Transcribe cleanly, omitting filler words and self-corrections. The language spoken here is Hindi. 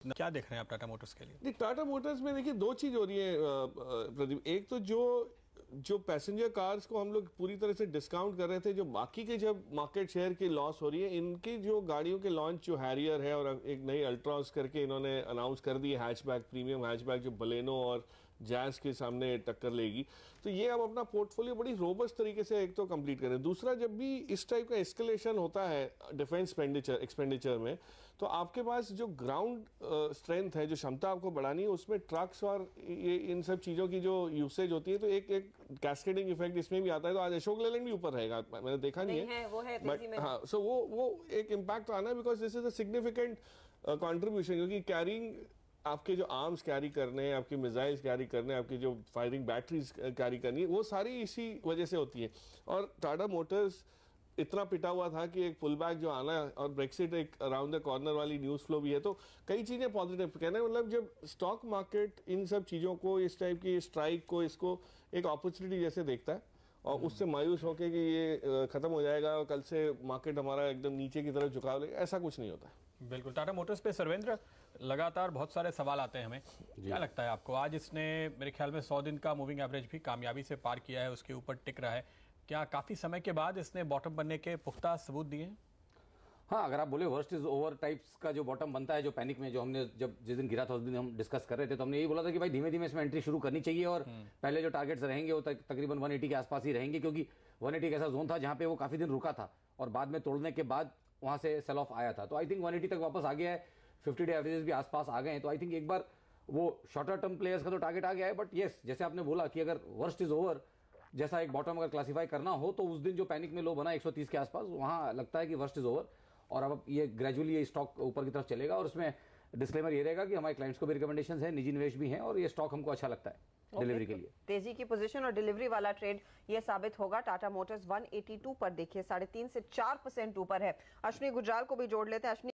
क्या देख रहे हैं आप टाटा मोटर्स के लिए? नहीं, टाटा मोटर्स में देखिए दो चीज हो रही है प्रदीप। एक तो जो पैसेंजर कार्स को हम लोग पूरी तरह से डिस्काउंट कर रहे थे, जो बाकी के जब मार्केट शेयर की लॉस हो रही है, इनकी जो गाड़ियों के लॉन्च, जो हैरियर है और एक नई अल्ट्रॉस करके इन्होंने अनाउंस कर दी हैचबैक, प्रीमियम हैचबैक, जो बलेनो और जैज के सामने टक्कर लेगी। तो ये अब अपना पोर्टफोलियो बड़ी रोबस्ट तरीके से एक तो कंप्लीट कर रहे हैं। दूसरा, जब भी इस टाइप का एस्केलेशन होता है डिफेंस एक्सपेंडिचर में, तो आपके पास जो ग्राउंड स्ट्रेंथ है, जो क्षमता आपको बढ़ानी है, उसमें ट्रक्स और ये इन सब चीज़ों की जो यूसेज होती है, तो एक कैस्केडिंग इफेक्ट इसमें भी आता है। तो आज अशोक लेलैंड भी ऊपर रहेगा, मैंने देखा नहीं है वो है बट हाँ, सो वो एक इम्पैक्ट आना है, because this is a significant contribution. क्योंकि कैरिंग, आपके जो आर्म्स कैरी करने हैं, आपकी मिसाइल्स कैरी करने हैं, आपकी जो फायरिंग बैटरीज कैरी करनी है, वो सारी इसी वजह से होती है। और टाटा मोटर्स इतना पिटा हुआ था कि एक पुल बैक जो आना है, और ब्रेक्सिट एक अराउंड द कॉर्नर वाली न्यूज़ फ्लो भी है, तो कई चीज़ें पॉजिटिव कहना, मतलब जब स्टॉक मार्केट इन सब चीज़ों को, इस टाइप की स्ट्राइक को, इसको एक अपॉर्चुनिटी जैसे देखता है और उससे मायूस होकर कि ये खत्म हो जाएगा और कल से मार्केट हमारा एकदम नीचे की तरफ झुकाव लेगा, ऐसा कुछ नहीं होता है। बिल्कुल। टाटा मोटर्स पे सर्वेंद्र, लगातार बहुत सारे सवाल आते हैं हमें, क्या लगता है आपको? आज इसने मेरे ख्याल में 100 दिन का मूविंग एवरेज भी कामयाबी से पार किया है, उसके ऊपर टिक रहा है। क्या काफी समय के बाद इसने बॉटम बनने के पुख्ता सबूत दिए हैं? हाँ, अगर आप बोले वर्स्ट इज ओवर टाइप्स का जो बॉटम बनता है, जो पैनिक में, जो हमने जब जिस दिन गिरा था उस दिन हम डिस्कस कर रहे थे, तो हमने यही बोला था कि भाई धीमे धीमे इसमें एंट्री शुरू करनी चाहिए और पहले जो टारगेट्स रहेंगे वो तकरीबन 180 के आसपास ही रहेंगे, क्योंकि 180 एक ऐसा जोन था जहां पे वो काफी दिन रुका था और बाद में तोड़ने के बाद वहां से सेल ऑफ आया था। तो आई थिंक 180 तक वापस आ गया है, 50 डे एवरेजेस भी आसपास आ गए हैं। तो आई थिंक एक बार वो शॉर्टर टर्म प्लेयर्स का तो टारगेट आ गया है। बट येस, जैसे आपने बोला कि अगर वर्स्ट इज ओवर जैसा एक बॉटम अगर क्लासीफाई करना हो, तो उस दिन जो पैनिक में लो बना 130 के आसपास, वहां लगता है कि वर्स्ट इज ओवर। और अब ये ग्रेजुअली ये स्टॉक ऊपर की तरफ चलेगा और उसमें डिस्क्लेमर ये रहेगा कि हमारे क्लाइंट्स को भी रिकमेंडेशंस है, निजी निवेश भी हैं और ये स्टॉक हमको अच्छा लगता है डिलीवरी के लिए। तेजी की पोजीशन और डिलीवरी वाला ट्रेड ये साबित होगा। टाटा मोटर्स 182 पर देखिए 3.5 से 4% ऊपर है। अश्विनी गुजराल को भी जोड़ लेते हैं। अश्विनी